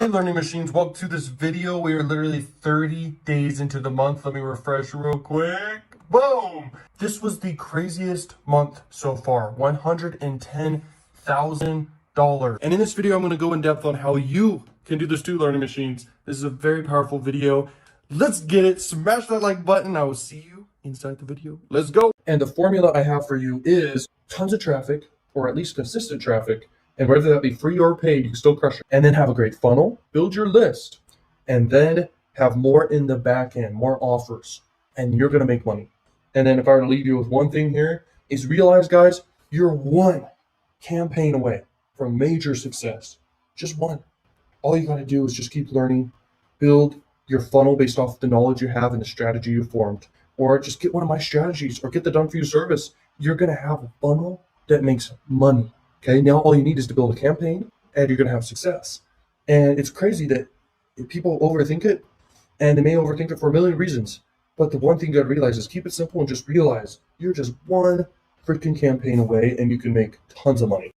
Learning Machines, welcome to this video. We are literally 30 days into the month. Let me refresh real quick. Boom! This was the craziest month so far, $110,000. And in this video, I'm going to go in depth on how you can do this too, Learning Machines. This is a very powerful video. Let's get it. Smash that like button. I will see you inside the video. Let's go. And the formula I have for you is tons of traffic, or at least consistent traffic. And whether that be free or paid, you can still crush it. And then have a great funnel, build your list, and then have more in the back end, more offers, and you're going to make money. And then if I were to leave you with one thing here, is realize, guys, you're one campaign away from major success. Just one. All you got to do is just keep learning, build your funnel based off the knowledge you have and the strategy you formed, or just get one of my strategies or get the done for you service. You're going to have a funnel that makes money. Okay, now all you need is to build a campaign and you're going to have success. And it's crazy that people overthink it, and they may overthink it for a million reasons. But the one thing you got to realize is keep it simple and just realize you're just one freaking campaign away and you can make tons of money.